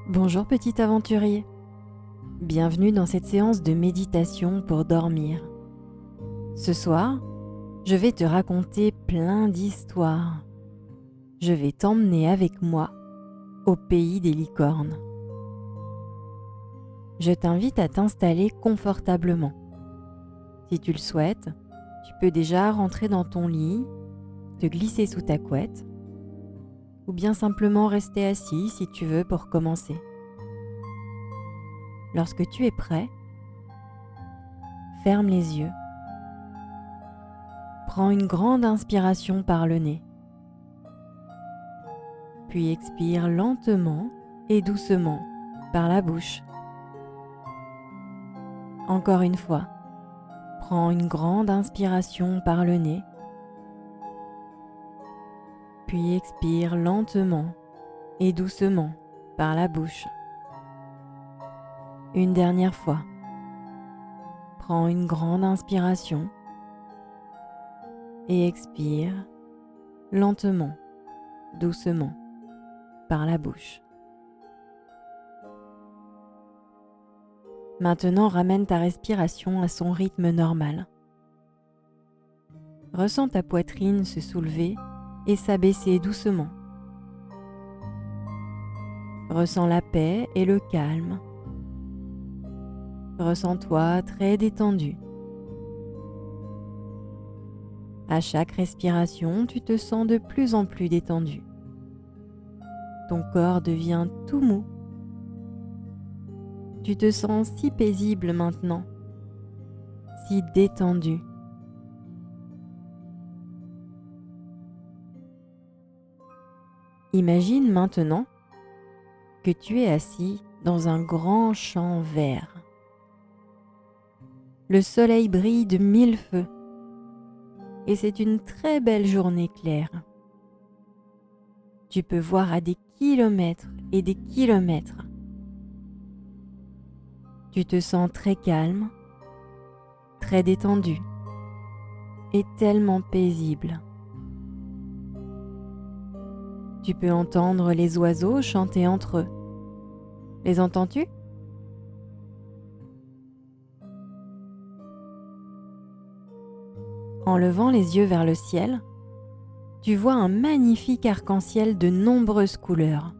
Bonjour petit aventurier, bienvenue dans cette séance de méditation pour dormir. Ce soir, je vais te raconter plein d'histoires. Je vais t'emmener avec moi au pays des licornes. Je t'invite à t'installer confortablement. Si tu le souhaites, tu peux déjà rentrer dans ton lit, te glisser sous ta couette, ou bien simplement rester assis si tu veux pour commencer. Lorsque tu es prêt, ferme les yeux. Prends une grande inspiration par le nez. Puis expire lentement et doucement par la bouche. Encore une fois, prends une grande inspiration par le nez. Puis expire lentement et doucement par la bouche. Une dernière fois, prends une grande inspiration et expire lentement, doucement par la bouche. Maintenant, ramène ta respiration à son rythme normal. Ressens ta poitrine se soulever et s'abaisser doucement. Ressens la paix et le calme. Ressens-toi très détendu. À chaque respiration, tu te sens de plus en plus détendu. Ton corps devient tout mou. Tu te sens si paisible maintenant, si détendu. Imagine maintenant que tu es assis dans un grand champ vert. Le soleil brille de 1000 feux et c'est une très belle journée claire. Tu peux voir à des kilomètres et des kilomètres. Tu te sens très calme, très détendu et tellement paisible. Tu peux entendre les oiseaux chanter entre eux. Les entends-tu ? En levant les yeux vers le ciel, tu vois un magnifique arc-en-ciel de nombreuses couleurs.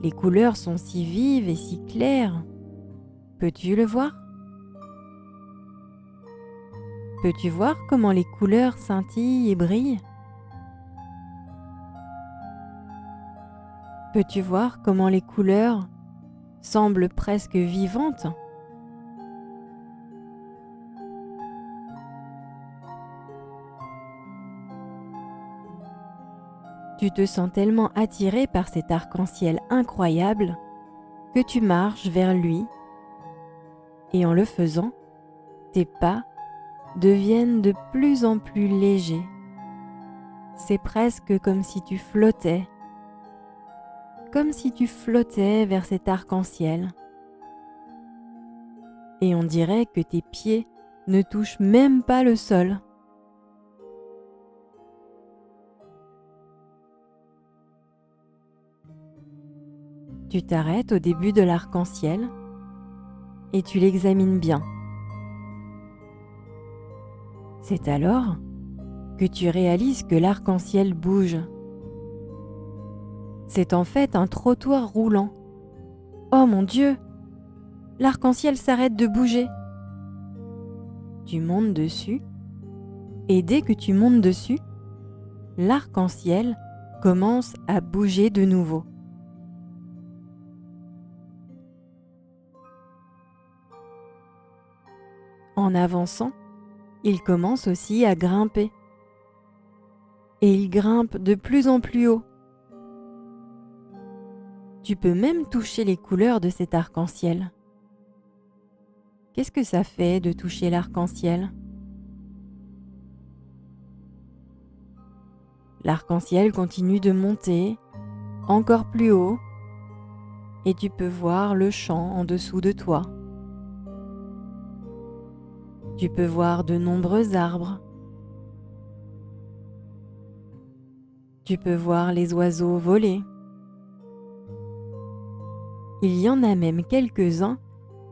Les couleurs sont si vives et si claires. Peux-tu le voir ? Peux-tu voir comment les couleurs scintillent et brillent ? Peux-tu voir comment les couleurs semblent presque vivantes ? Tu te sens tellement attiré par cet arc-en-ciel incroyable que tu marches vers lui et en le faisant, tes pas deviennent de plus en plus légers. C'est presque comme si tu flottais vers cet arc-en-ciel. Et on dirait que tes pieds ne touchent même pas le sol. Tu t'arrêtes au début de l'arc-en-ciel et tu l'examines bien. C'est alors que tu réalises que l'arc-en-ciel bouge. C'est en fait un trottoir roulant. Oh mon Dieu! L'arc-en-ciel s'arrête de bouger. Tu montes dessus et dès que tu montes dessus, l'arc-en-ciel commence à bouger de nouveau. En avançant, il commence aussi à grimper. Et il grimpe de plus en plus haut. Tu peux même toucher les couleurs de cet arc-en-ciel. Qu'est-ce que ça fait de toucher l'arc-en-ciel ? L'arc-en-ciel continue de monter encore plus haut et tu peux voir le champ en dessous de toi. Tu peux voir de nombreux arbres. Tu peux voir les oiseaux voler. Il y en a même quelques-uns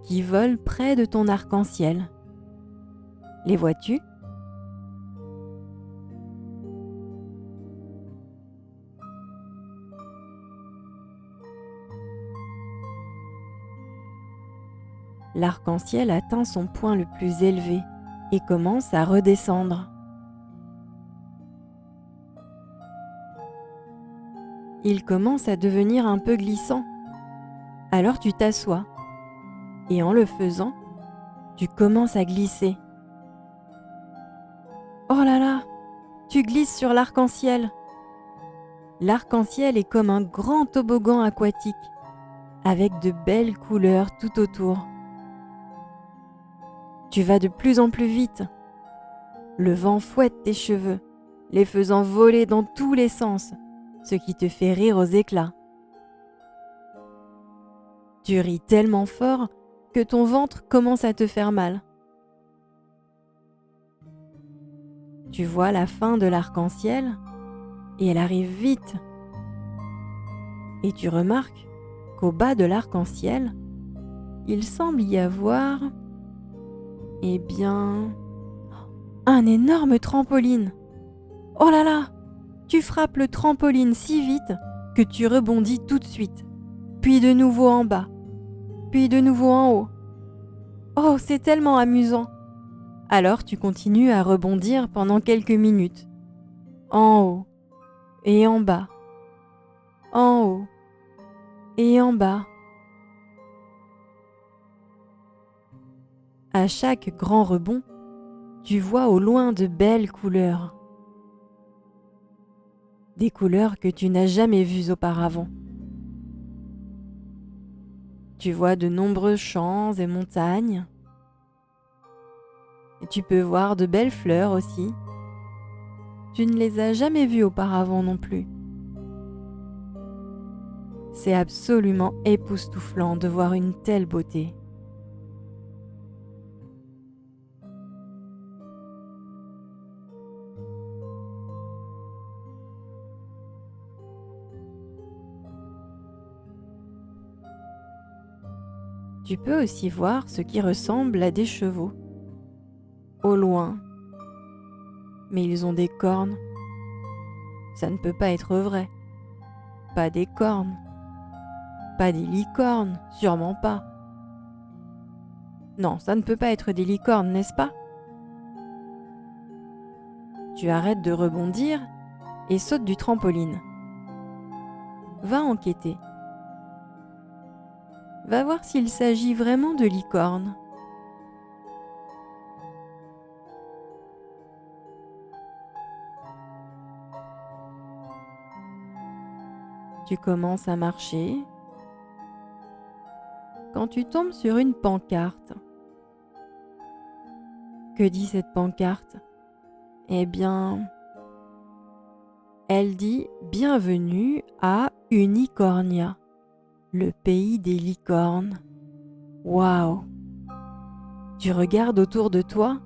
qui volent près de ton arc-en-ciel. Les vois-tu ? L'arc-en-ciel atteint son point le plus élevé et commence à redescendre. Il commence à devenir un peu glissant. Alors tu t'assois et en le faisant, tu commences à glisser. Oh là là, tu glisses sur l'arc-en-ciel. L'arc-en-ciel est comme un grand toboggan aquatique avec de belles couleurs tout autour. Tu vas de plus en plus vite. Le vent fouette tes cheveux, les faisant voler dans tous les sens, ce qui te fait rire aux éclats. Tu ris tellement fort que ton ventre commence à te faire mal. Tu vois la fin de l'arc-en-ciel et elle arrive vite. Et tu remarques qu'au bas de l'arc-en-ciel, il semble y avoir, un énorme trampoline. Oh là là, tu frappes le trampoline si vite que tu rebondis tout de suite, puis de nouveau en bas, puis de nouveau en haut. Oh, c'est tellement amusant. Alors tu continues à rebondir pendant quelques minutes, en haut et en bas, en haut et en bas. À chaque grand rebond, tu vois au loin de belles couleurs. Des couleurs que tu n'as jamais vues auparavant. Tu vois de nombreux champs et montagnes. Et tu peux voir de belles fleurs aussi. Tu ne les as jamais vues auparavant non plus. C'est absolument époustouflant de voir une telle beauté. Tu peux aussi voir ce qui ressemble à des chevaux, au loin. Mais ils ont des cornes. Ça ne peut pas être vrai. Pas des cornes. Pas des licornes, sûrement pas. Non, ça ne peut pas être des licornes, n'est-ce pas ? Tu arrêtes de rebondir et sautes du trampoline. Va enquêter. Va voir s'il s'agit vraiment de licornes. Tu commences à marcher quand tu tombes sur une pancarte. Que dit cette pancarte ? Eh bien, elle dit « Bienvenue à Unicornia, le pays des licornes ». Waouh ! Tu regardes autour de toi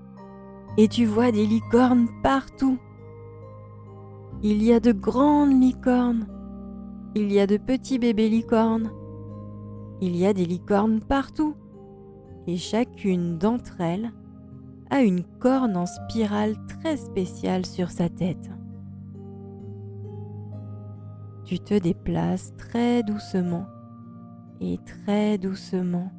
et tu vois des licornes partout. Il y a de grandes licornes, il y a de petits bébés licornes, il y a des licornes partout. Et chacune d'entre elles a une corne en spirale très spéciale sur sa tête. Tu te déplaces très doucement et très doucement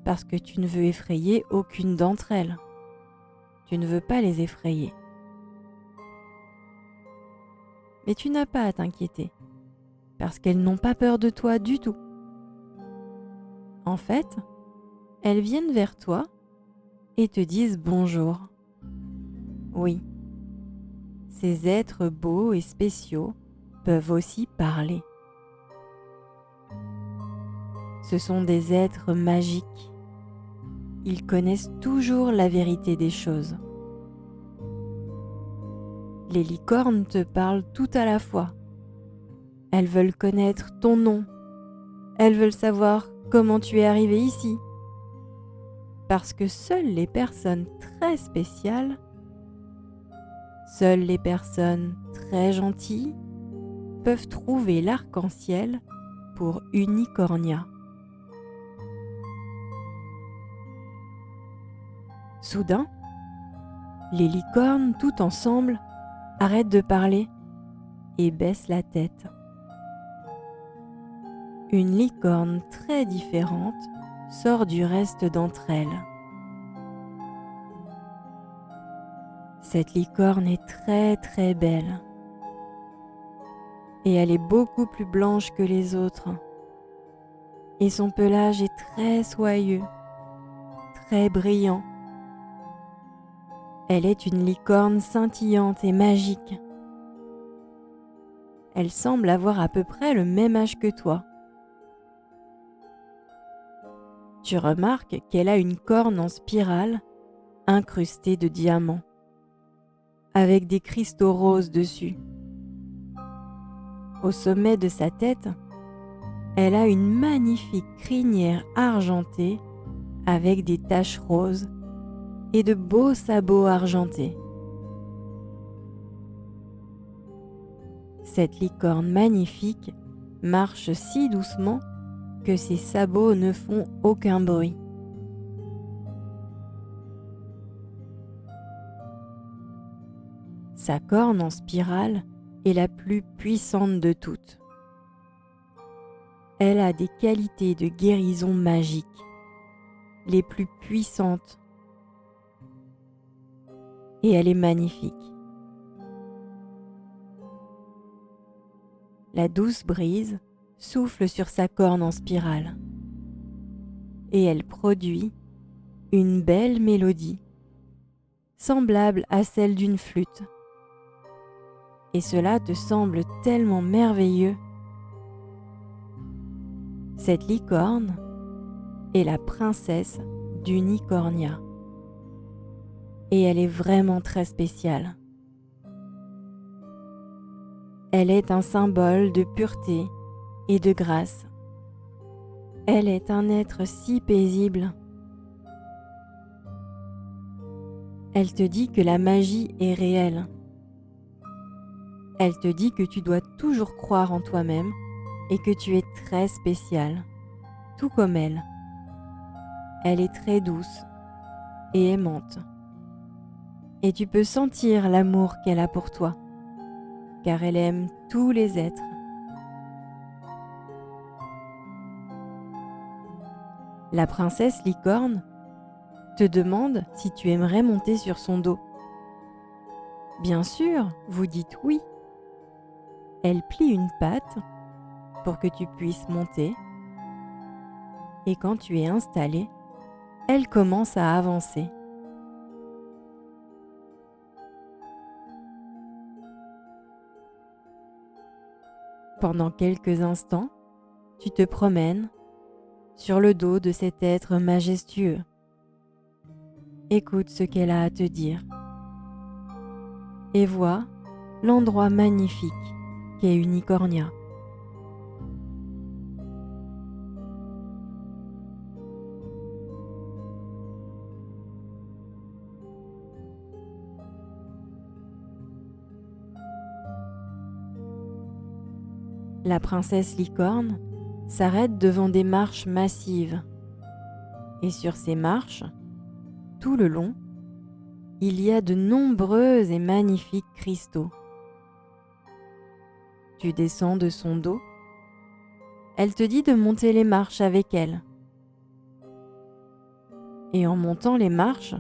parce que tu ne veux effrayer aucune d'entre elles. Tu ne veux pas les effrayer. Mais tu n'as pas à t'inquiéter parce qu'elles n'ont pas peur de toi du tout. En fait, elles viennent vers toi et te disent bonjour. Oui, ces êtres beaux et spéciaux peuvent aussi parler. Ce sont des êtres magiques. Ils connaissent toujours la vérité des choses. Les licornes te parlent tout à la fois. Elles veulent connaître ton nom. Elles veulent savoir comment tu es arrivé ici. Parce que seules les personnes très spéciales, seules les personnes très gentilles peuvent trouver l'arc-en-ciel pour Unicornia. Soudain, les licornes, tout ensemble, arrêtent de parler et baissent la tête. Une licorne très différente sort du reste d'entre elles. Cette licorne est très très belle et elle est beaucoup plus blanche que les autres et son pelage est très soyeux, très brillant. Elle est une licorne scintillante et magique. Elle semble avoir à peu près le même âge que toi. Tu remarques qu'elle a une corne en spirale incrustée de diamants, avec des cristaux roses dessus. Au sommet de sa tête, elle a une magnifique crinière argentée avec des taches roses et de beaux sabots argentés. Cette licorne magnifique marche si doucement que ses sabots ne font aucun bruit. Sa corne en spirale est la plus puissante de toutes. Elle a des qualités de guérison magique, les plus puissantes, et elle est magnifique. La douce brise souffle sur sa corne en spirale et elle produit une belle mélodie semblable à celle d'une flûte. Et cela te semble tellement merveilleux. Cette licorne est la princesse d'Unicornia et elle est vraiment très spéciale. Elle est un symbole de pureté et de grâce. Elle est un être si paisible. Elle te dit que la magie est réelle. Elle te dit que tu dois toujours croire en toi-même et que tu es très spécial, tout comme elle. Elle est très douce et aimante. Et tu peux sentir l'amour qu'elle a pour toi, car elle aime tous les êtres. La princesse licorne te demande si tu aimerais monter sur son dos. Bien sûr, vous dites oui. Elle plie une patte pour que tu puisses monter et quand tu es installé, elle commence à avancer. Pendant quelques instants, tu te promènes sur le dos de cet être majestueux. Écoute ce qu'elle a à te dire et vois l'endroit magnifique qu'est Unicornia. La princesse licorne s'arrête devant des marches massives et sur ces marches, tout le long, il y a de nombreux et magnifiques cristaux. Tu descends de son dos. Elle te dit de monter les marches avec elle. Et en montant les marches,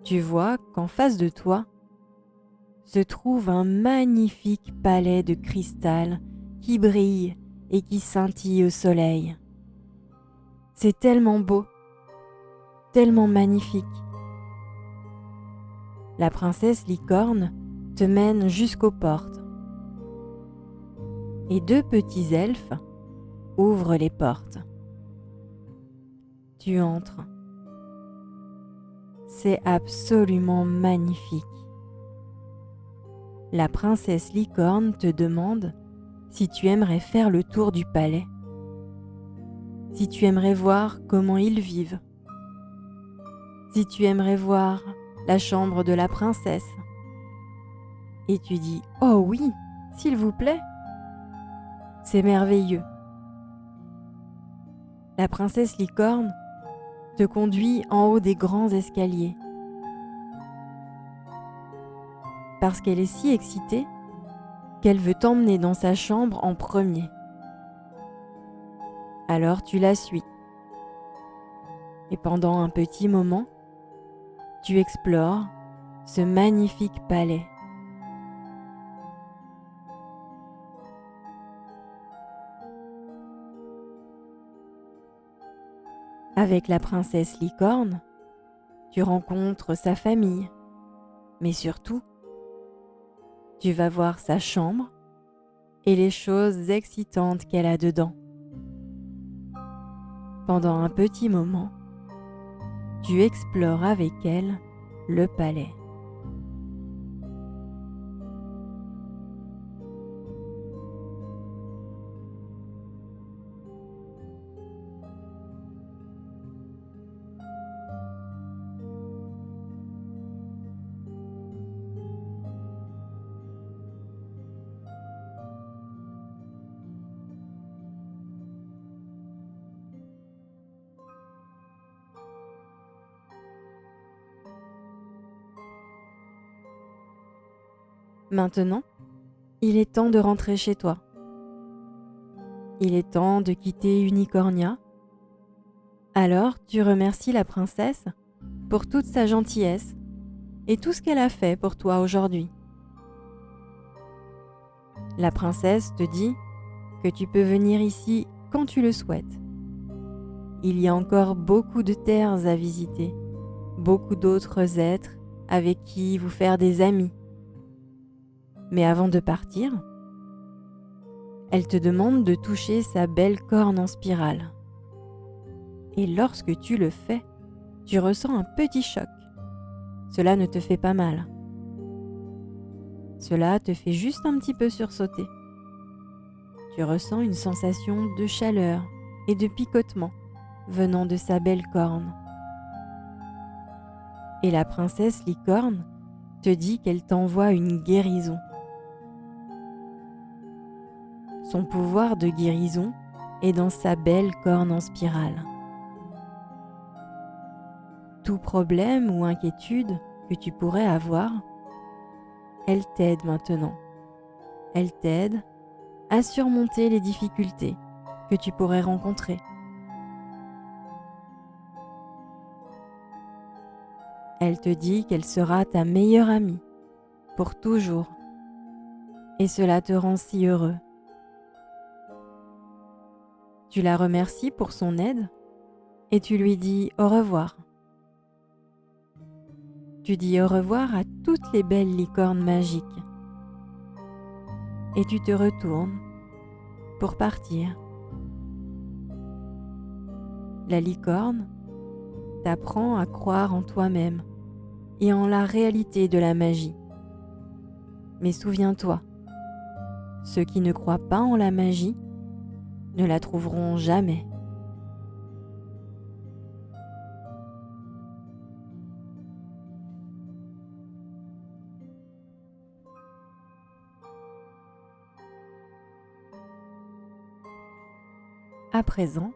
tu vois qu'en face de toi se trouve un magnifique palais de cristal qui brille et qui scintille au soleil. C'est tellement beau, tellement magnifique. La princesse licorne te mène jusqu'aux portes. Et deux petits elfes ouvrent les portes. Tu entres. C'est absolument magnifique. La princesse licorne te demande si tu aimerais faire le tour du palais, si tu aimerais voir comment ils vivent, si tu aimerais voir la chambre de la princesse. Et tu dis « Oh oui, s'il vous plaît !» C'est merveilleux. La princesse licorne te conduit en haut des grands escaliers parce qu'elle est si excitée qu'elle veut t'emmener dans sa chambre en premier. Alors tu la suis et pendant un petit moment, tu explores ce magnifique palais. Avec la princesse licorne, tu rencontres sa famille, mais surtout, tu vas voir sa chambre et les choses excitantes qu'elle a dedans. Pendant un petit moment, tu explores avec elle le palais. Maintenant, il est temps de rentrer chez toi. Il est temps de quitter Unicornia. Alors tu remercies la princesse pour toute sa gentillesse et tout ce qu'elle a fait pour toi aujourd'hui. La princesse te dit que tu peux venir ici quand tu le souhaites. Il y a encore beaucoup de terres à visiter, beaucoup d'autres êtres avec qui vous faire des amis. Mais avant de partir, elle te demande de toucher sa belle corne en spirale. Et lorsque tu le fais, tu ressens un petit choc. Cela ne te fait pas mal. Cela te fait juste un petit peu sursauter. Tu ressens une sensation de chaleur et de picotement venant de sa belle corne. Et la princesse licorne te dit qu'elle t'envoie une guérison. Son pouvoir de guérison est dans sa belle corne en spirale. Tout problème ou inquiétude que tu pourrais avoir, elle t'aide maintenant. Elle t'aide à surmonter les difficultés que tu pourrais rencontrer. Elle te dit qu'elle sera ta meilleure amie pour toujours. Et cela te rend si heureux. Tu la remercies pour son aide et tu lui dis au revoir. Tu dis au revoir à toutes les belles licornes magiques. Et tu te retournes pour partir. La licorne t'apprend à croire en toi-même et en la réalité de la magie. Mais souviens-toi, ceux qui ne croient pas en la magie ne la trouveront jamais. À présent,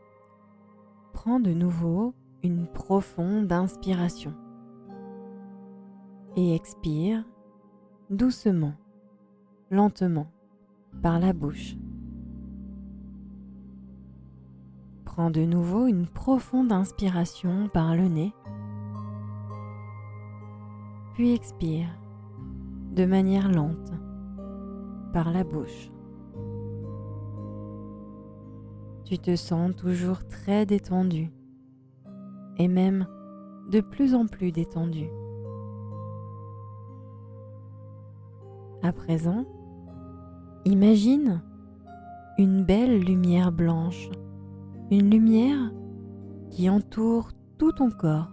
prends de nouveau une profonde inspiration et expire doucement, lentement, par la bouche. Prends de nouveau une profonde inspiration par le nez, puis expire de manière lente par la bouche. Tu te sens toujours très détendu et même de plus en plus détendu. À présent, imagine une belle lumière blanche, une lumière qui entoure tout ton corps.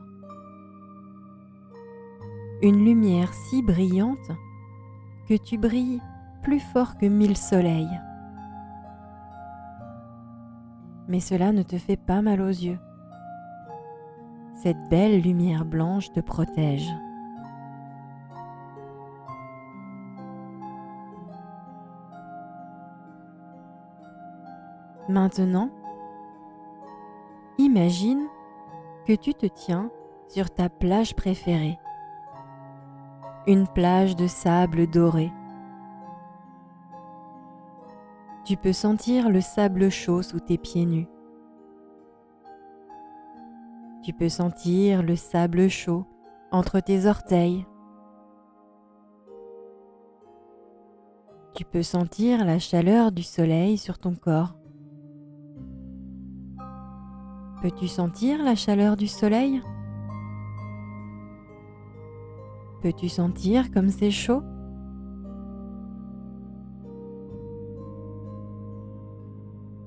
Une lumière si brillante que tu brilles plus fort que 1000 soleils. Mais cela ne te fait pas mal aux yeux. Cette belle lumière blanche te protège. Maintenant, Imagine que tu te tiens sur ta plage préférée, une plage de sable doré. Tu peux sentir le sable chaud sous tes pieds nus. Tu peux sentir le sable chaud entre tes orteils. Tu peux sentir la chaleur du soleil sur ton corps. Peux-tu sentir la chaleur du soleil? Peux-tu sentir comme c'est chaud?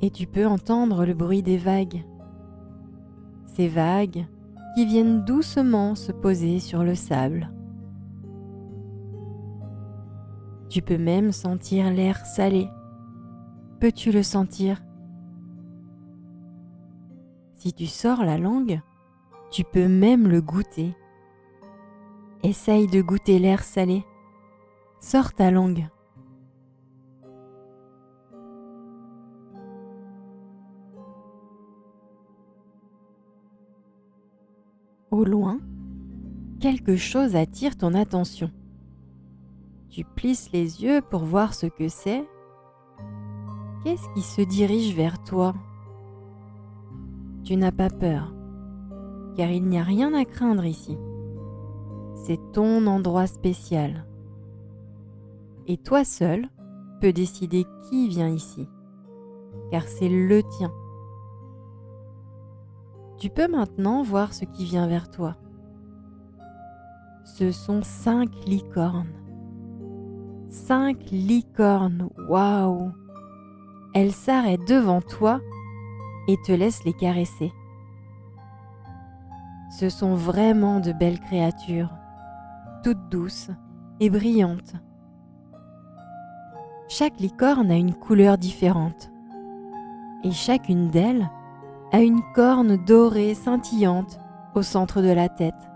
Et tu peux entendre le bruit des vagues. Ces vagues qui viennent doucement se poser sur le sable. Tu peux même sentir l'air salé. Peux-tu le sentir? Si tu sors la langue, tu peux même le goûter. Essaye de goûter l'air salé. Sors ta langue. Au loin, quelque chose attire ton attention. Tu plisses les yeux pour voir ce que c'est. Qu'est-ce qui se dirige vers toi? Tu n'as pas peur, car il n'y a rien à craindre ici. C'est ton endroit spécial. Et toi seul peux décider qui vient ici, car c'est le tien. Tu peux maintenant voir ce qui vient vers toi. Ce sont 5 licornes. 5 licornes, waouh! Elles s'arrêtent devant toi et te laissent les caresser. Ce sont vraiment de belles créatures, toutes douces et brillantes. Chaque licorne a une couleur différente et chacune d'elles a une corne dorée scintillante au centre de la tête.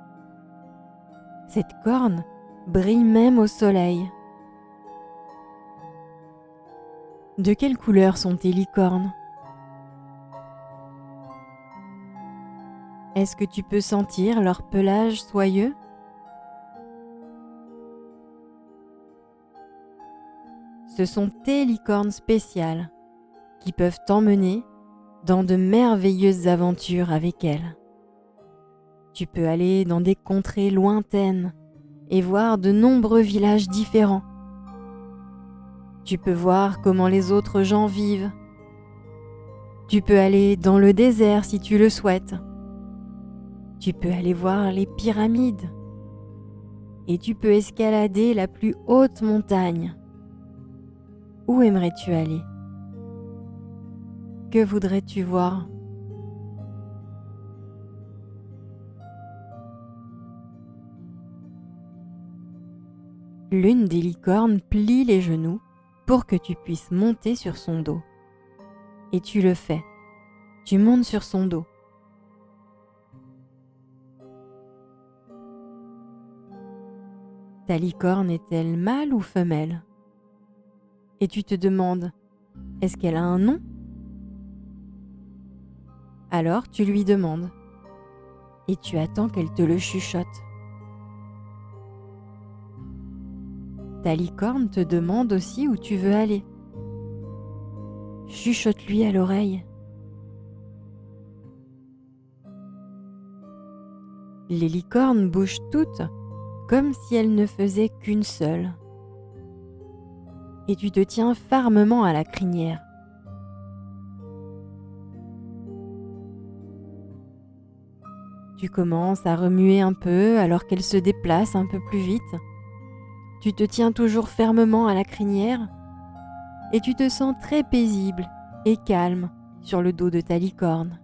Cette corne brille même au soleil. De quelle couleur sont tes licornes? Est-ce que tu peux sentir leur pelage soyeux? Ce sont tes licornes spéciales qui peuvent t'emmener dans de merveilleuses aventures avec elles. Tu peux aller dans des contrées lointaines et voir de nombreux villages différents. Tu peux voir comment les autres gens vivent. Tu peux aller dans le désert si tu le souhaites. Tu peux aller voir les pyramides. Et tu peux escalader la plus haute montagne. Où aimerais-tu aller? Que voudrais-tu voir? L'une des licornes plie les genoux pour que tu puisses monter sur son dos. Et tu le fais. Tu montes sur son dos. Ta licorne est-elle mâle ou femelle? Et tu te demandes, est-ce qu'elle a un nom? Alors tu lui demandes. Et tu attends qu'elle te le chuchote. Ta licorne te demande aussi où tu veux aller. Chuchote-lui à l'oreille. Les licornes bougent toutes comme si elles ne faisaient qu'une seule. Et tu te tiens fermement à la crinière. Tu commences à remuer un peu alors qu'elle se déplace un peu plus vite. Tu te tiens toujours fermement à la crinière et tu te sens très paisible et calme sur le dos de ta licorne.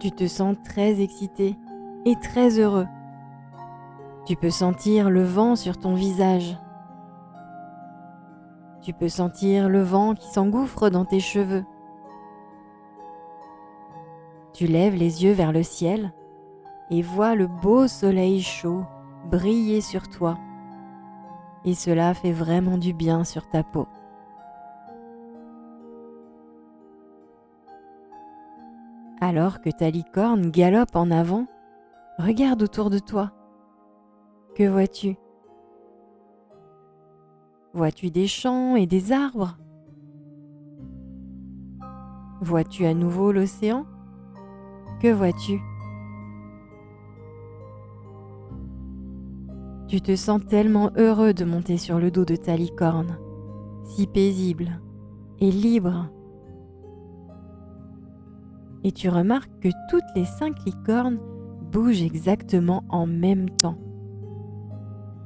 Tu te sens très excité et très heureux. Tu peux sentir le vent sur ton visage. Tu peux sentir le vent qui s'engouffre dans tes cheveux. Tu lèves les yeux vers le ciel et vois le beau soleil chaud briller sur toi. Et cela fait vraiment du bien sur ta peau. Alors que ta licorne galope en avant, regarde autour de toi. Que vois-tu? Vois-tu des champs et des arbres? Vois-tu à nouveau l'océan? Que vois-tu? Tu te sens tellement heureux de monter sur le dos de ta licorne, si paisible et libre. Et tu remarques que toutes les 5 licornes bougent exactement en même temps.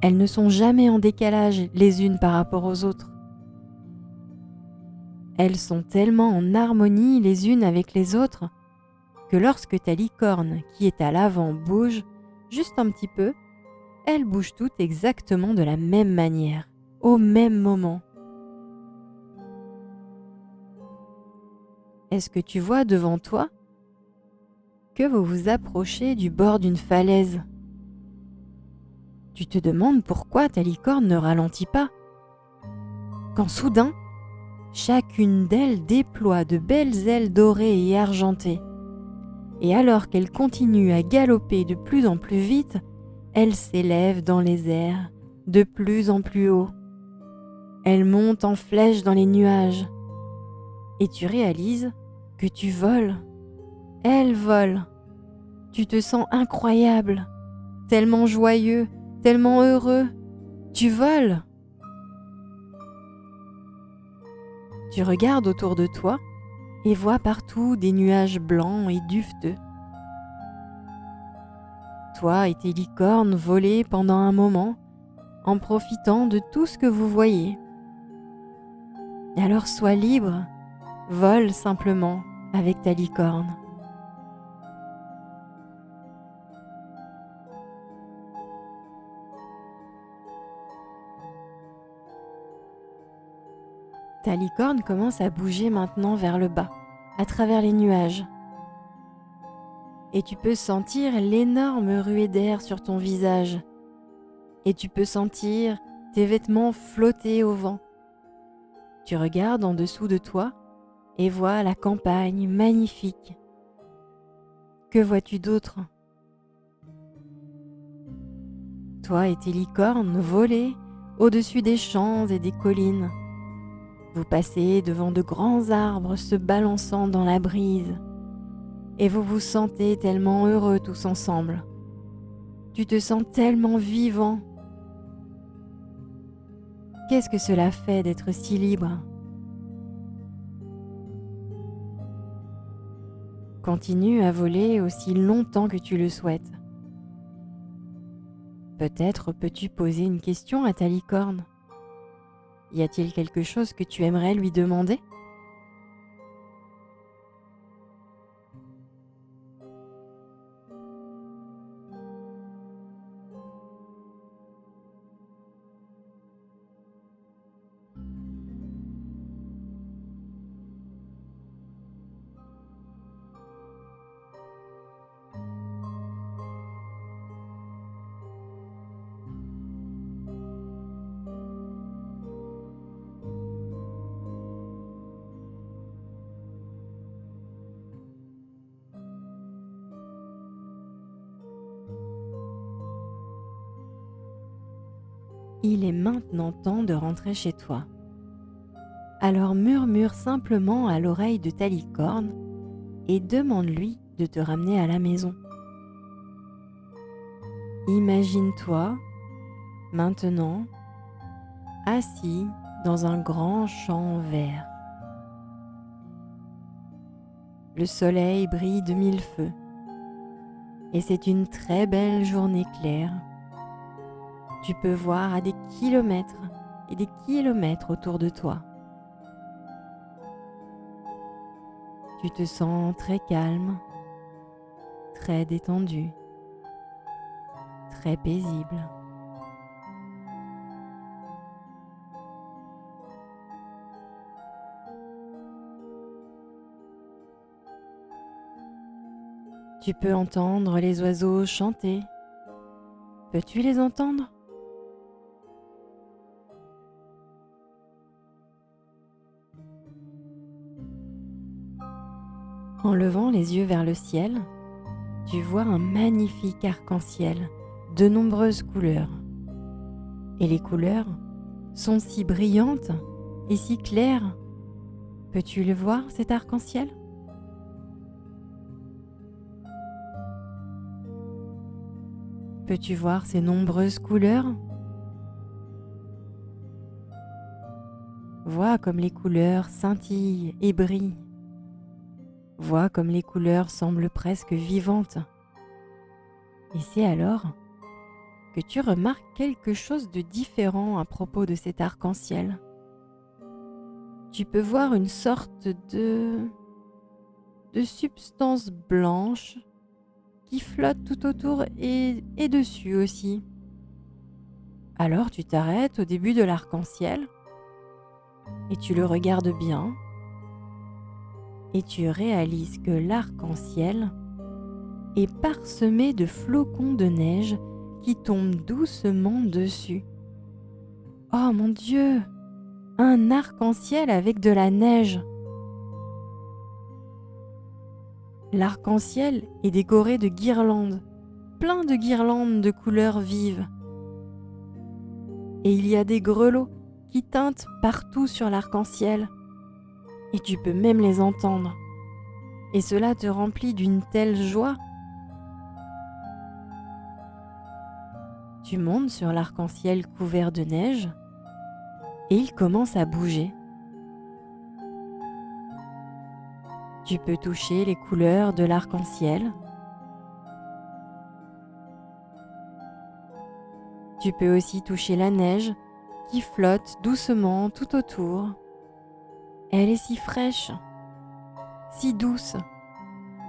Elles ne sont jamais en décalage les unes par rapport aux autres. Elles sont tellement en harmonie les unes avec les autres que lorsque ta licorne qui est à l'avant bouge juste un petit peu, elles bougent toutes exactement de la même manière, au même moment. Est-ce que tu vois devant toi que vous vous approchez du bord d'une falaise? Tu te demandes pourquoi ta licorne ne ralentit pas, quand soudain, chacune d'elles déploie de belles ailes dorées et argentées. Et alors qu'elle continue à galoper de plus en plus vite, elle s'élève dans les airs, de plus en plus haut. Elle monte en flèche dans les nuages. Et tu réalises que tu voles. Elle vole. Tu te sens incroyable, tellement joyeux, tellement heureux. Tu voles. Tu regardes autour de toi et vois partout des nuages blancs et duveteux. Toi et tes licornes volez pendant un moment en profitant de tout ce que vous voyez. Alors sois libre, vole simplement avec ta licorne. Ta licorne commence à bouger maintenant vers le bas, à travers les nuages. Et tu peux sentir l'énorme ruée d'air sur ton visage. Et tu peux sentir tes vêtements flotter au vent. Tu regardes en dessous de toi et vois la campagne magnifique. Que vois-tu d'autre? Toi et tes licornes volez au-dessus des champs et des collines. Vous passez devant de grands arbres se balançant dans la brise. Et vous vous sentez tellement heureux tous ensemble. Tu te sens tellement vivant. Qu'est-ce que cela fait d'être si libre? Continue à voler aussi longtemps que tu le souhaites. Peut-être peux-tu poser une question à ta licorne. Y a-t-il quelque chose que tu aimerais lui demander? Il est maintenant temps de rentrer chez toi. Alors murmure simplement à l'oreille de ta licorne et demande-lui de te ramener à la maison. Imagine-toi maintenant assis dans un grand champ vert. Le soleil brille de mille feux et c'est une très belle journée claire. Tu peux voir à des kilomètres et des kilomètres autour de toi. Tu te sens très calme, très détendu, très paisible. Tu peux entendre les oiseaux chanter. Peux-tu les entendre? En levant les yeux vers le ciel, tu vois un magnifique arc-en-ciel de nombreuses couleurs. Et les couleurs sont si brillantes et si claires. Peux-tu le voir, cet arc-en-ciel ? Peux-tu voir ces nombreuses couleurs ? Vois comme les couleurs scintillent et brillent. Vois comme les couleurs semblent presque vivantes. Et c'est alors que tu remarques quelque chose de différent à propos de cet arc-en-ciel. Tu peux voir une sorte de substance blanche qui flotte tout autour et dessus aussi. Alors tu t'arrêtes au début de l'arc-en-ciel et tu le regardes bien et tu réalises que l'arc-en-ciel est parsemé de flocons de neige qui tombent doucement dessus. Oh mon Dieu! Un arc-en-ciel avec de la neige! L'arc-en-ciel est décoré de guirlandes, plein de guirlandes de couleurs vives. Et il y a des grelots qui tintent partout sur l'arc-en-ciel. Et tu peux même les entendre. Et cela te remplit d'une telle joie. Tu montes sur l'arc-en-ciel couvert de neige et il commence à bouger. Tu peux toucher les couleurs de l'arc-en-ciel. Tu peux aussi toucher la neige qui flotte doucement tout autour. Elle est si fraîche, si douce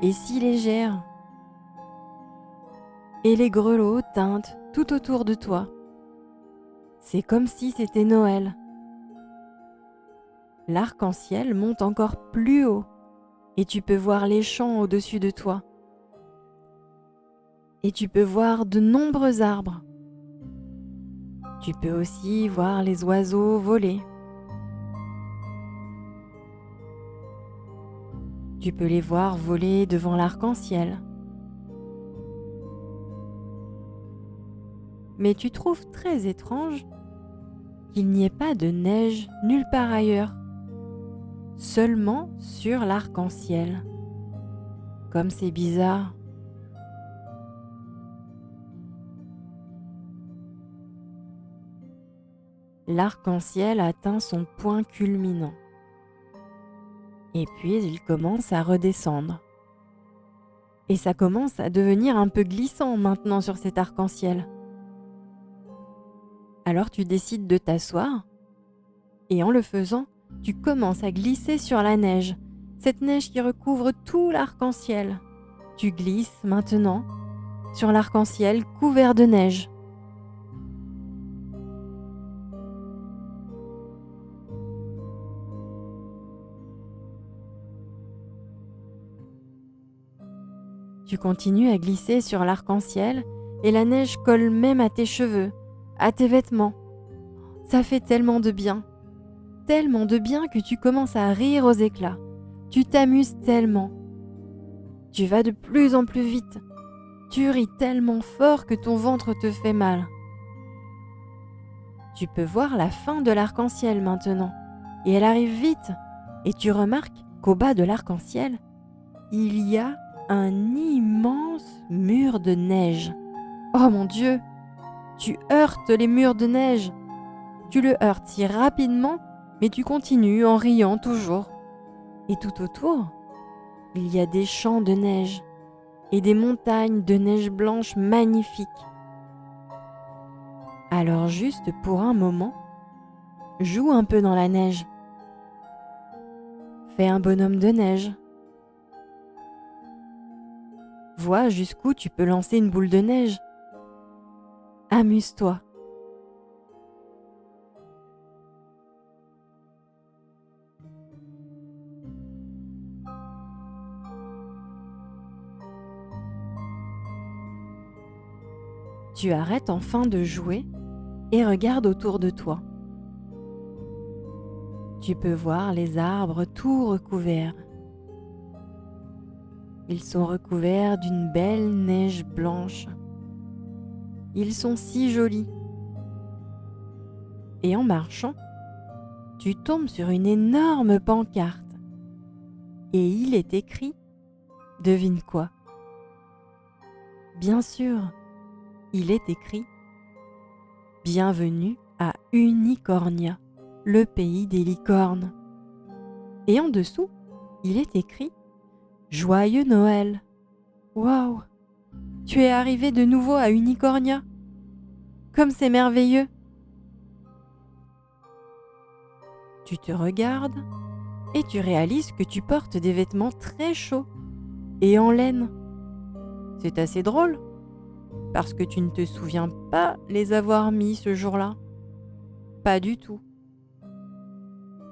et si légère. Et les grelots tintent tout autour de toi. C'est comme si c'était Noël. L'arc-en-ciel monte encore plus haut et tu peux voir les champs au-dessus de toi. Et tu peux voir de nombreux arbres. Tu peux aussi voir les oiseaux voler. Tu peux les voir voler devant l'arc-en-ciel. Mais tu trouves très étrange qu'il n'y ait pas de neige nulle part ailleurs, seulement sur l'arc-en-ciel. Comme c'est bizarre. L'arc-en-ciel atteint son point culminant. Et puis il commence à redescendre. Et ça commence à devenir un peu glissant maintenant sur cet arc-en-ciel. Alors tu décides de t'asseoir et en le faisant, tu commences à glisser sur la neige, cette neige qui recouvre tout l'arc-en-ciel. Tu glisses maintenant sur l'arc-en-ciel couvert de neige. Tu continues à glisser sur l'arc-en-ciel et la neige colle même à tes cheveux, à tes vêtements. Ça fait tellement de bien que tu commences à rire aux éclats. Tu t'amuses tellement. Tu vas de plus en plus vite. Tu ris tellement fort que ton ventre te fait mal. Tu peux voir la fin de l'arc-en-ciel maintenant. Et elle arrive vite. Et tu remarques qu'au bas de l'arc-en-ciel, il y a un immense mur de neige. Oh mon Dieu! Tu heurtes les murs de neige. Tu le heurtes si rapidement, mais tu continues en riant toujours. Et tout autour, il y a des champs de neige et des montagnes de neige blanche magnifiques. Alors juste pour un moment, joue un peu dans la neige. Fais un bonhomme de neige. Vois jusqu'où tu peux lancer une boule de neige. Amuse-toi. Tu arrêtes enfin de jouer et regarde autour de toi. Tu peux voir les arbres tout recouverts. Ils sont recouverts d'une belle neige blanche. Ils sont si jolis. Et en marchant, tu tombes sur une énorme pancarte. Et il est écrit, devine quoi? Bien sûr, il est écrit « Bienvenue à Unicornia, le pays des licornes ». Et en dessous, il est écrit « Joyeux Noël ». Waouh! Tu es arrivé de nouveau à Unicornia. Comme c'est merveilleux! Tu te regardes et tu réalises que tu portes des vêtements très chauds et en laine. C'est assez drôle, parce que tu ne te souviens pas les avoir mis ce jour-là. Pas du tout.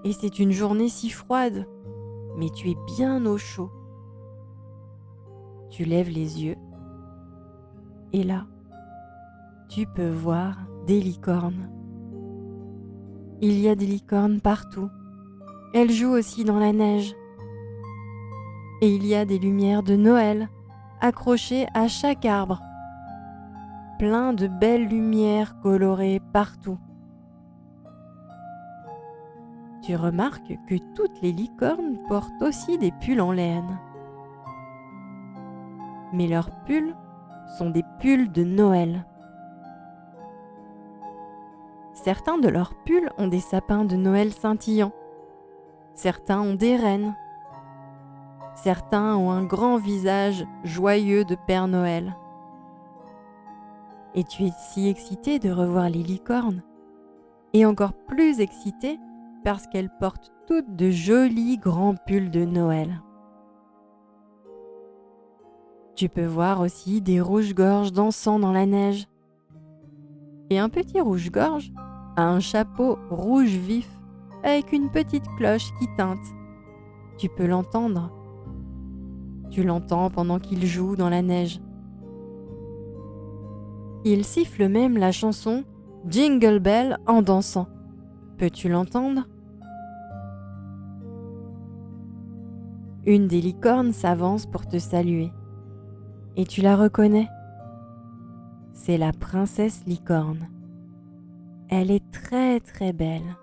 Et c'est une journée si froide, mais tu es bien au chaud. Tu lèves les yeux, et là, tu peux voir des licornes. Il y a des licornes partout. Elles jouent aussi dans la neige. Et il y a des lumières de Noël accrochées à chaque arbre. Plein de belles lumières colorées partout. Tu remarques que toutes les licornes portent aussi des pulls en laine. Mais leurs pulls sont des pulls de Noël. Certains de leurs pulls ont des sapins de Noël scintillants. Certains ont des rennes. Certains ont un grand visage joyeux de Père Noël. Et tu es si excité de revoir les licornes, et encore plus excité parce qu'elles portent toutes de jolis grands pulls de Noël. Tu peux voir aussi des rouges-gorges dansant dans la neige. Et un petit rouge-gorge a un chapeau rouge vif avec une petite cloche qui tinte. Tu peux l'entendre. Tu l'entends pendant qu'il joue dans la neige. Il siffle même la chanson Jingle Bell en dansant. Peux-tu l'entendre? Une des licornes s'avance pour te saluer. Et tu la reconnais. C'est la princesse licorne. Elle est très très belle.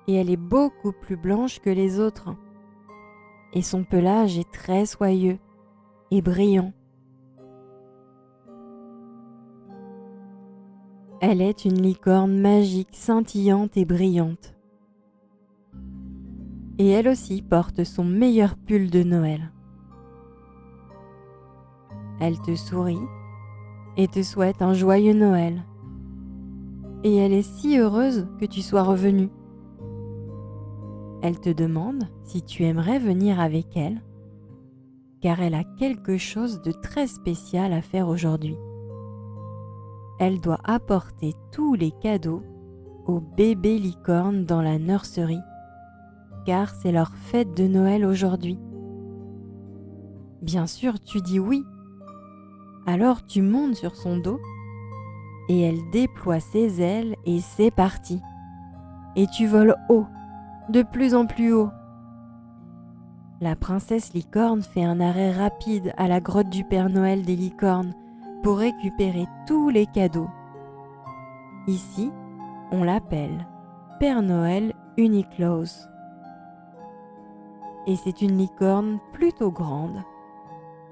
Et elle est beaucoup plus blanche que les autres. Et son pelage est très soyeux et brillant. Elle est une licorne magique, scintillante et brillante. Et elle aussi porte son meilleur pull de Noël. Elle te sourit et te souhaite un joyeux Noël. Et elle est si heureuse que tu sois revenu. Elle te demande si tu aimerais venir avec elle, car elle a quelque chose de très spécial à faire aujourd'hui. Elle doit apporter tous les cadeaux aux bébés licornes dans la nurserie, car c'est leur fête de Noël aujourd'hui. Bien sûr, tu dis oui. Alors tu montes sur son dos et elle déploie ses ailes et c'est parti. Et tu voles haut, de plus en plus haut. La princesse licorne fait un arrêt rapide à la grotte du Père Noël des licornes pour récupérer tous les cadeaux. Ici, on l'appelle Père Noël Uniclaus. Et c'est une licorne plutôt grande,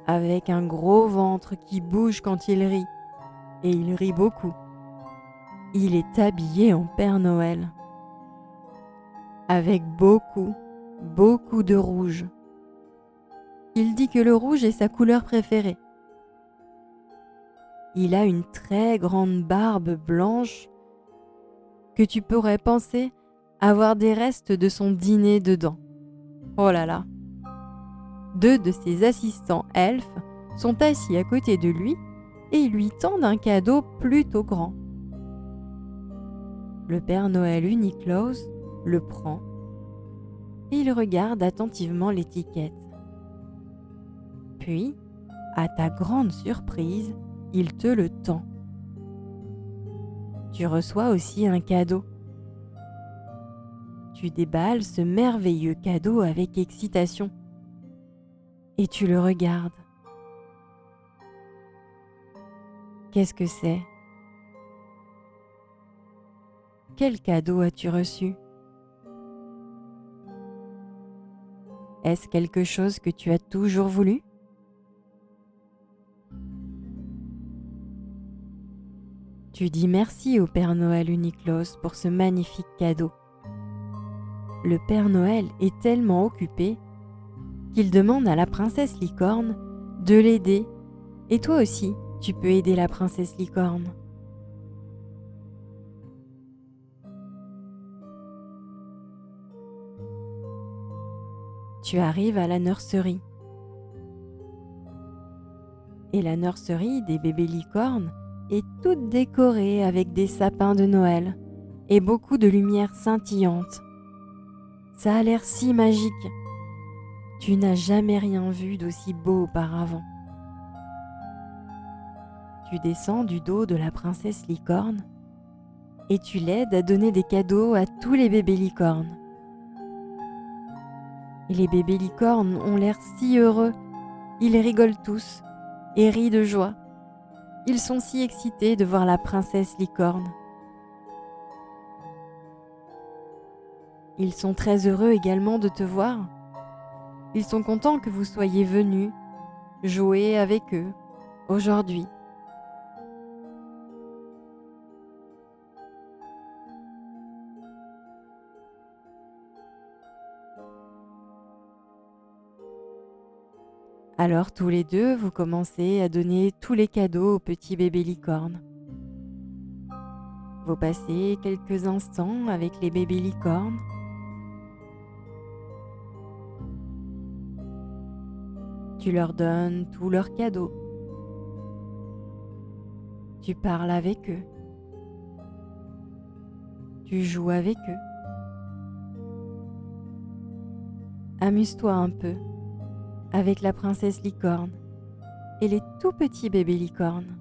avec un gros ventre qui bouge quand il rit, et il rit beaucoup. Il est habillé en Père Noël, avec beaucoup de rouge. Il dit que le rouge est sa couleur préférée. Il a une très grande barbe blanche que tu pourrais penser avoir des restes de son dîner dedans. Oh là là! 2 de ses assistants elfes sont assis à côté de lui et ils lui tendent un cadeau plutôt grand. Le Père Noël Uniclaus le prend et il regarde attentivement l'étiquette. Puis, à ta grande surprise, il te le tend. Tu reçois aussi un cadeau. Tu déballes ce merveilleux cadeau avec excitation. et tu le regardes. Qu'est-ce que c'est? Quel cadeau as-tu reçu? Est-ce quelque chose que tu as toujours voulu? Tu dis merci au Père Noël ou Niklaus pour ce magnifique cadeau. Le Père Noël est tellement occupé qu'il demande à la princesse licorne de l'aider. Et toi aussi, tu peux aider la princesse licorne. Tu arrives à la nurserie. Et la nurserie des bébés licornes est toute décorée avec des sapins de Noël et beaucoup de lumière scintillante. Ça a l'air si magique. Tu n'as jamais rien vu d'aussi beau auparavant. Tu descends du dos de la princesse licorne et tu l'aides à donner des cadeaux à tous les bébés licornes. Et les bébés licornes ont l'air si heureux. Ils rigolent tous et rient de joie. Ils sont si excités de voir la princesse licorne. Ils sont très heureux également de te voir. Ils sont contents que vous soyez venus jouer avec eux aujourd'hui. Alors tous les deux, vous commencez à donner tous les cadeaux au petit bébé licorne. Vous passez quelques instants avec les bébés licornes. Tu leur donnes tous leurs cadeaux. Tu parles avec eux. Tu joues avec eux. Amuse-toi un peu avec la princesse licorne et les tout petits bébés licornes.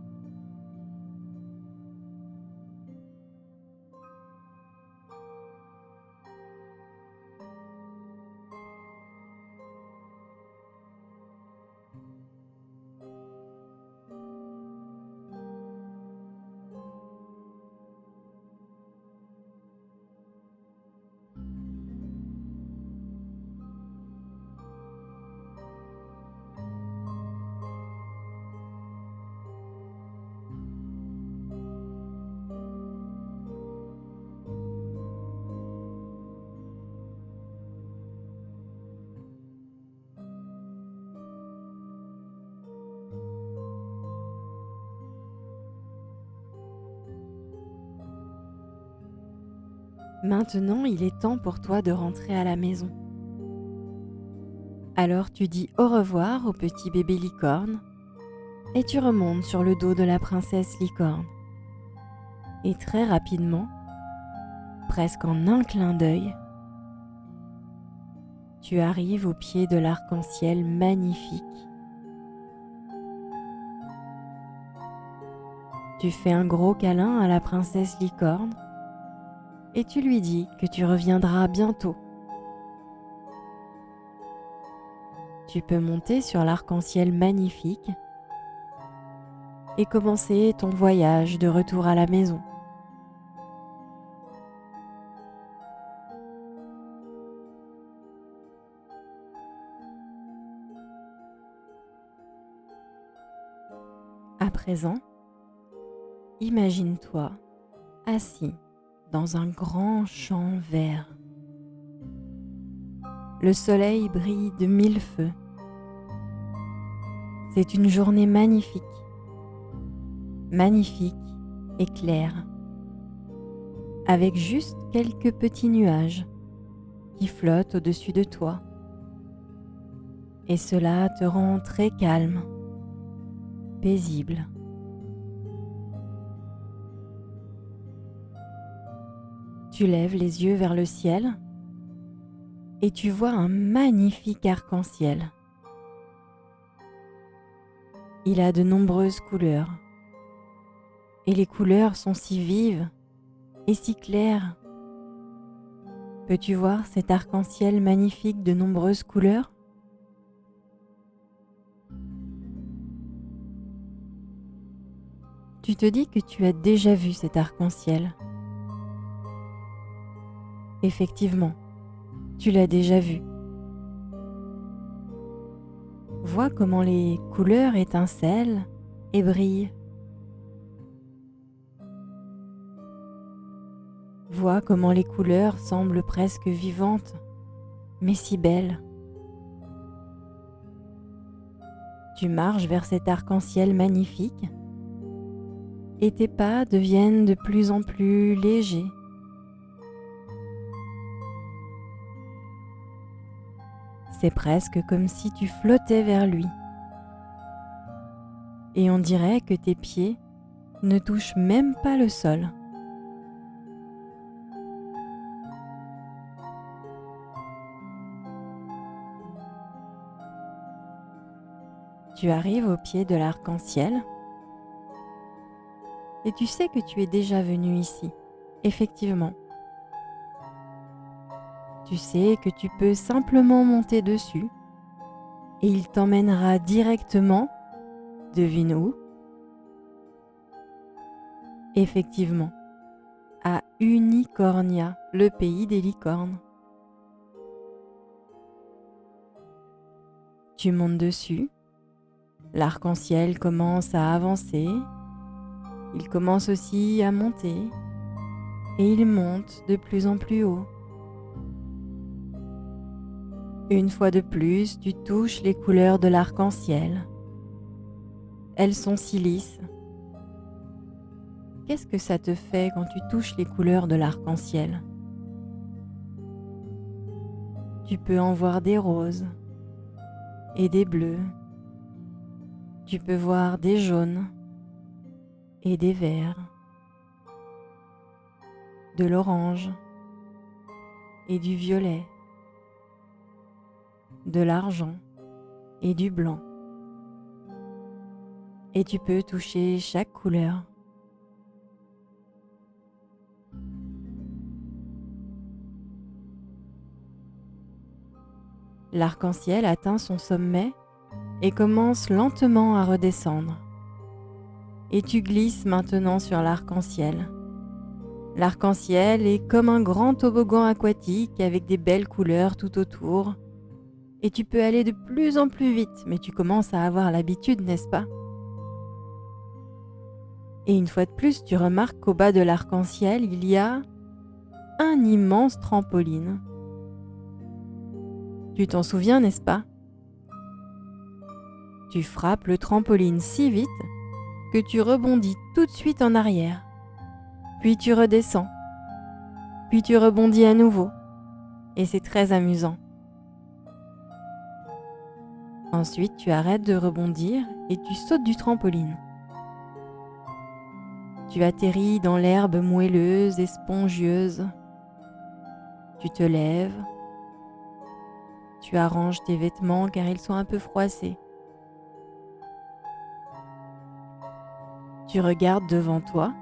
Maintenant, il est temps pour toi de rentrer à la maison. Alors tu dis au revoir au petit bébé licorne et tu remontes sur le dos de la princesse licorne. Et très rapidement, presque en un clin d'œil, tu arrives au pied de l'arc-en-ciel magnifique. Tu fais un gros câlin à la princesse licorne et tu lui dis que tu reviendras bientôt. Tu peux monter sur l'arc-en-ciel magnifique et commencer ton voyage de retour à la maison. À présent, imagine-toi assis dans un grand champ vert. Le soleil brille de mille feux. C'est une journée magnifique, magnifique et claire, avec juste quelques petits nuages qui flottent au-dessus de toi. Et cela te rend très calme, paisible. Tu lèves les yeux vers le ciel et tu vois un magnifique arc-en-ciel. Il a de nombreuses couleurs et les couleurs sont si vives et si claires. Peux-tu voir cet arc-en-ciel magnifique de nombreuses couleurs? Tu te dis que tu as déjà vu cet arc-en-ciel. Effectivement, tu l'as déjà vu. Vois comment les couleurs étincellent et brillent. Vois comment les couleurs semblent presque vivantes, mais si belles. Tu marches vers cet arc-en-ciel magnifique et tes pas deviennent de plus en plus légers. C'est presque comme si tu flottais vers lui. Et on dirait que tes pieds ne touchent même pas le sol. Tu arrives au pied de l'arc-en-ciel et tu sais que tu es déjà venu ici, effectivement. Tu sais que tu peux simplement monter dessus et il t'emmènera directement, devine où? Effectivement, à Unicornia, le pays des licornes. Tu montes dessus, l'arc-en-ciel commence à avancer, il commence aussi à monter et il monte de plus en plus haut. Une fois de plus, tu touches les couleurs de l'arc-en-ciel. Elles sont si lisses. Qu'est-ce que ça te fait quand tu touches les couleurs de l'arc-en-ciel? Tu peux en voir des roses et des bleus. Tu peux voir des jaunes et des verts, de l'orange et du violet, de l'argent et du blanc. Et tu peux toucher chaque couleur. L'arc-en-ciel atteint son sommet et commence lentement à redescendre. Et tu glisses maintenant sur l'arc-en-ciel. L'arc-en-ciel est comme un grand toboggan aquatique avec des belles couleurs tout autour. Et tu peux aller de plus en plus vite, mais tu commences à avoir l'habitude, n'est-ce pas? Et une fois de plus, tu remarques qu'au bas de l'arc-en-ciel, il y a un immense trampoline. Tu t'en souviens, n'est-ce pas? Tu frappes le trampoline si vite que tu rebondis tout de suite en arrière. Puis tu redescends. Puis tu rebondis à nouveau. Et c'est très amusant. Ensuite, tu arrêtes de rebondir et tu sautes du trampoline. Tu atterris dans l'herbe moelleuse et spongieuse. Tu te lèves. Tu arranges tes vêtements car ils sont un peu froissés. Tu regardes devant toi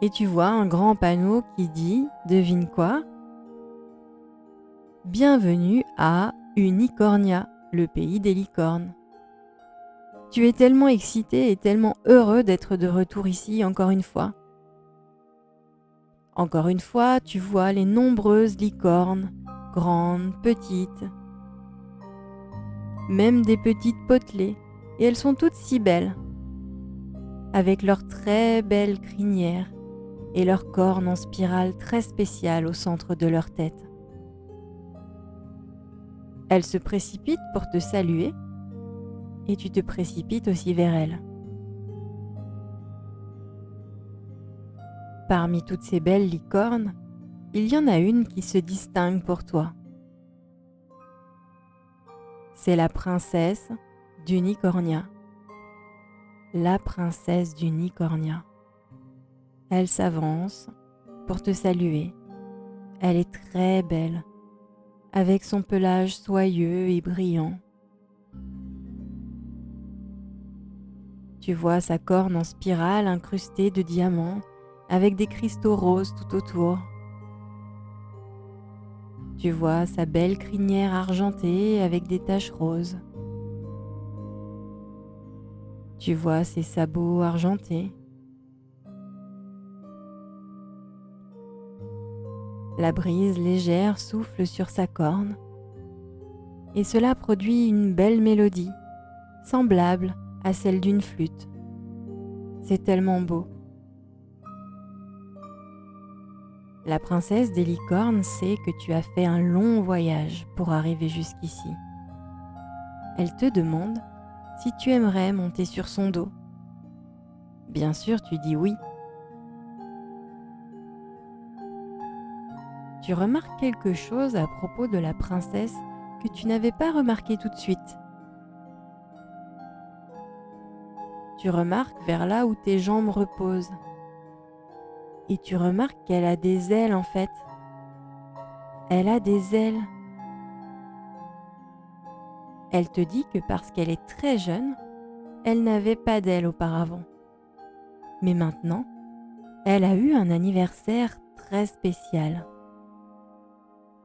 et tu vois un grand panneau qui dit, devine quoi? Bienvenue à Unicornia, le pays des licornes. Tu es tellement excité et tellement heureux d'être de retour ici encore une fois. Encore une fois, tu vois les nombreuses licornes, grandes, petites, même des petites potelées, et elles sont toutes si belles, avec leurs très belles crinières et leurs cornes en spirale très spéciales au centre de leur tête. Elles se précipitent pour te saluer et tu te précipites aussi vers elles. Parmi toutes ces belles licornes, il y en a une qui se distingue pour toi. C'est la princesse d'Unicornia. La princesse d'Unicornia. Elle s'avance pour te saluer. Elle est très belle, avec son pelage soyeux et brillant. Tu vois sa corne en spirale incrustée de diamants avec des cristaux roses tout autour. Tu vois sa belle crinière argentée avec des taches roses. Tu vois ses sabots argentés. La brise légère souffle sur sa corne et cela produit une belle mélodie, semblable à celle d'une flûte. C'est tellement beau. La princesse des licornes sait que tu as fait un long voyage pour arriver jusqu'ici. Elle te demande si tu aimerais monter sur son dos. Bien sûr, tu dis oui. Tu remarques quelque chose à propos de la princesse que tu n'avais pas remarqué tout de suite. Tu remarques vers là où tes jambes reposent. Et tu remarques qu'elle a des ailes en fait. Elle a des ailes. Elle te dit que parce qu'elle est très jeune, elle n'avait pas d'ailes auparavant. Mais maintenant, elle a eu un anniversaire très spécial.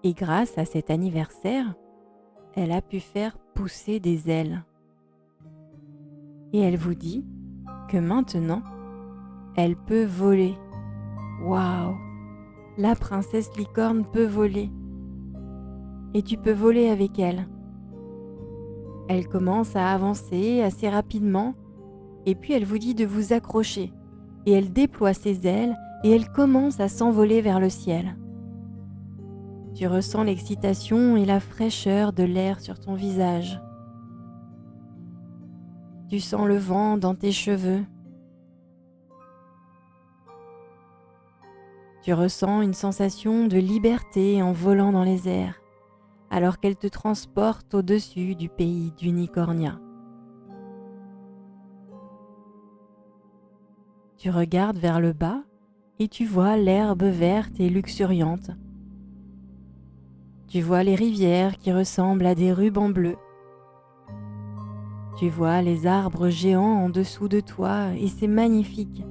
Et grâce à cet anniversaire, elle a pu faire pousser des ailes. Et elle vous dit que maintenant, elle peut voler. Waouh! La princesse licorne peut voler. Et tu peux voler avec elle. Elle commence à avancer assez rapidement et puis elle vous dit de vous accrocher. Et elle déploie ses ailes et elle commence à s'envoler vers le ciel. Tu ressens l'excitation et la fraîcheur de l'air sur ton visage. Tu sens le vent dans tes cheveux. Tu ressens une sensation de liberté en volant dans les airs, alors qu'elle te transporte au-dessus du pays d'Unicornia. Tu regardes vers le bas et tu vois l'herbe verte et luxuriante. Tu vois les rivières qui ressemblent à des rubans bleus. Tu vois les arbres géants en dessous de toi et c'est magnifique.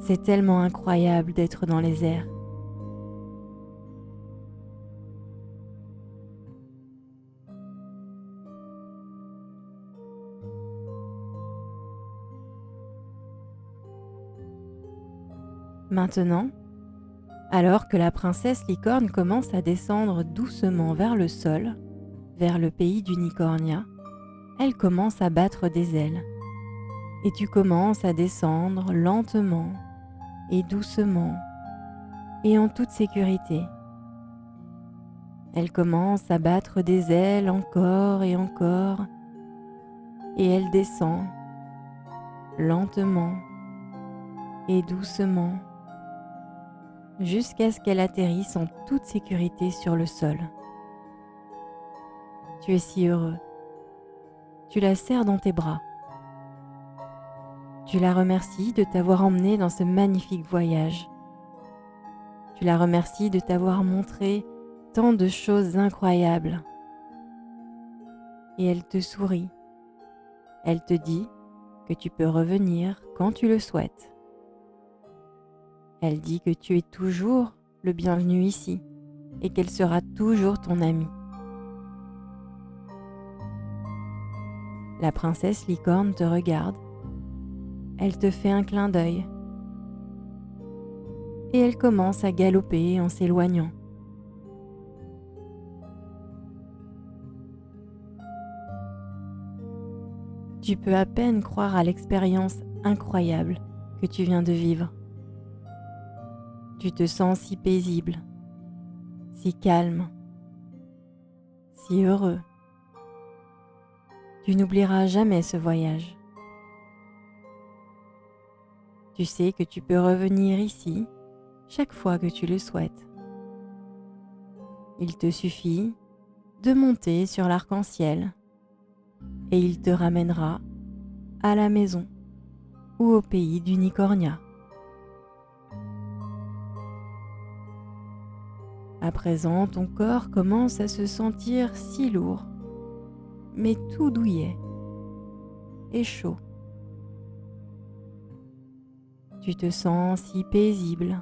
C'est tellement incroyable d'être dans les airs. Maintenant, alors que la princesse licorne commence à descendre doucement vers le sol, vers le pays d'Unicornia, elle commence à battre des ailes. Et tu commences à descendre lentement et doucement et en toute sécurité. Elle commence à battre des ailes encore et encore et elle descend lentement et doucement jusqu'à ce qu'elle atterrisse en toute sécurité sur le sol. Tu es si heureux. Tu la serres dans tes bras. Tu la remercies de t'avoir emmenée dans ce magnifique voyage. Tu la remercies de t'avoir montré tant de choses incroyables. Et elle te sourit. Elle te dit que tu peux revenir quand tu le souhaites. Elle dit que tu es toujours le bienvenu ici et qu'elle sera toujours ton amie. La princesse licorne te regarde. Elle te fait un clin d'œil. Et elle commence à galoper en s'éloignant. Tu peux à peine croire à l'expérience incroyable que tu viens de vivre. Tu te sens si paisible, si calme, si heureux. Tu n'oublieras jamais ce voyage. Tu sais que tu peux revenir ici chaque fois que tu le souhaites. Il te suffit de monter sur l'arc-en-ciel et il te ramènera à la maison ou au pays d'Unicornia. À présent, ton corps commence à se sentir si lourd, mais tout douillet et chaud. Tu te sens si paisible,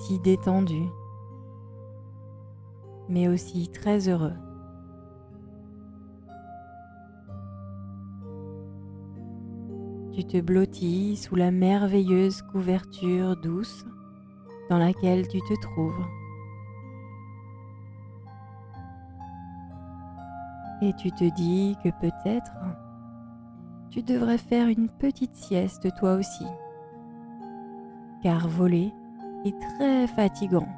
si détendu, mais aussi très heureux. Tu te blottis sous la merveilleuse couverture douce dans laquelle tu te trouves. Et tu te dis que peut-être tu devrais faire une petite sieste toi aussi, car voler est très fatigant.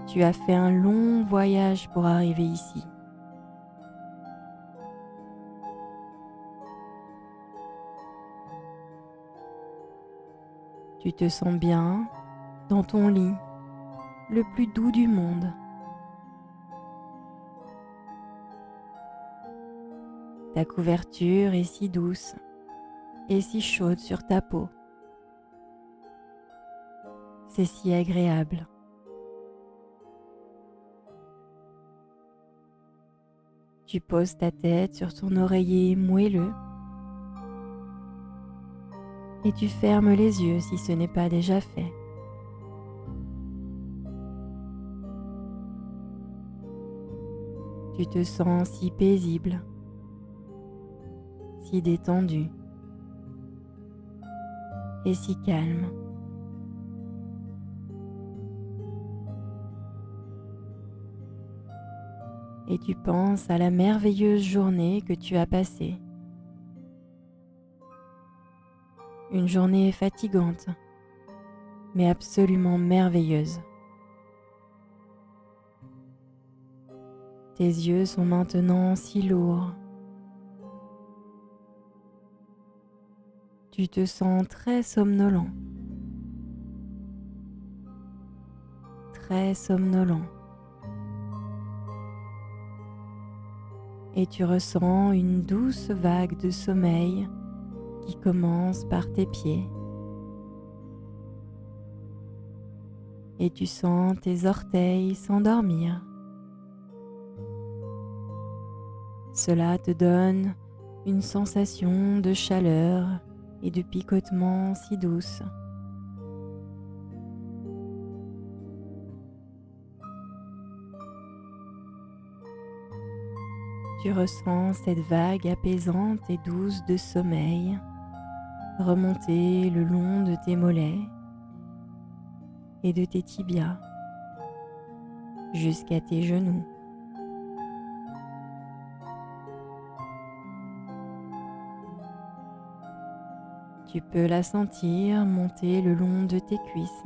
Tu as fait un long voyage pour arriver ici. Tu te sens bien dans ton lit, le plus doux du monde. Ta couverture est si douce et si chaude sur ta peau. C'est si agréable. Tu poses ta tête sur ton oreiller moelleux et tu fermes les yeux si ce n'est pas déjà fait. Tu te sens si paisible, si détendu et si calme. Et tu penses à la merveilleuse journée que tu as passée. Une journée fatigante, mais absolument merveilleuse. Tes yeux sont maintenant si lourds. Tu te sens très somnolent. Très somnolent. Et tu ressens une douce vague de sommeil qui commence par tes pieds. Et tu sens tes orteils s'endormir. Cela te donne une sensation de chaleur et de picotement si douce. Tu ressens cette vague apaisante et douce de sommeil remonter le long de tes mollets et de tes tibias jusqu'à tes genoux. Tu peux la sentir monter le long de tes cuisses.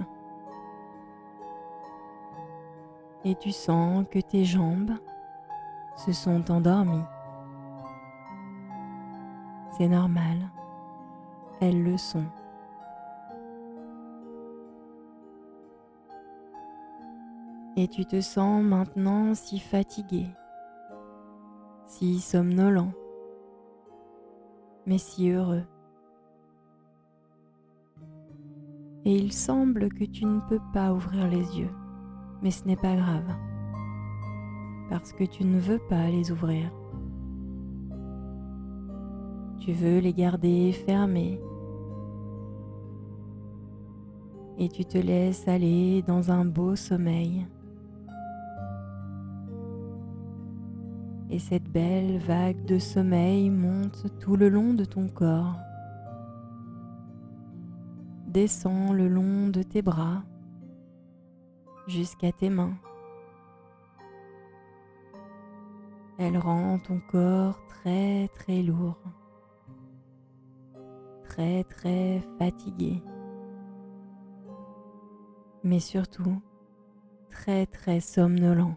Et tu sens que tes jambes se sont endormies. C'est normal, elles le sont. Et tu te sens maintenant si fatigué, si somnolent, mais si heureux. Et il semble que tu ne peux pas ouvrir les yeux, mais ce n'est pas grave, parce que tu ne veux pas les ouvrir. Tu veux les garder fermés et tu te laisses aller dans un beau sommeil. Et cette belle vague de sommeil monte tout le long de ton corps, descend le long de tes bras jusqu'à tes mains. Elle rend ton corps très très lourd, très très fatigué, mais surtout très très somnolent.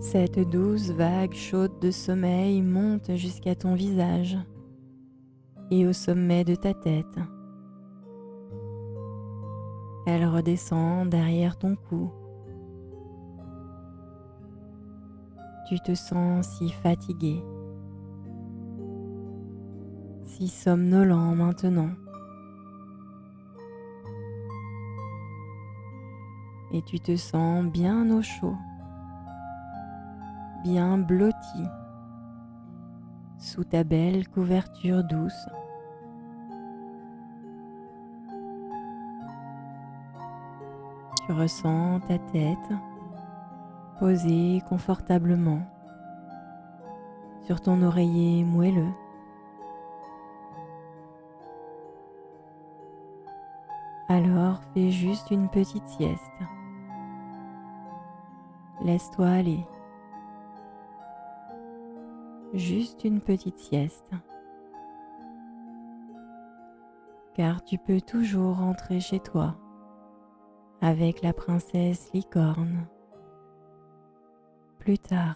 Cette douce vague chaude de sommeil monte jusqu'à ton visage et au sommet de ta tête. Elle redescend derrière ton cou. Tu te sens si fatigué, si somnolent maintenant. Et tu te sens bien au chaud, bien blotti sous ta belle couverture douce. Tu ressens ta tête posée confortablement sur ton oreiller moelleux. Alors fais juste une petite sieste. Laisse-toi aller. Juste une petite sieste. Car tu peux toujours rentrer chez toi avec la princesse licorne plus tard.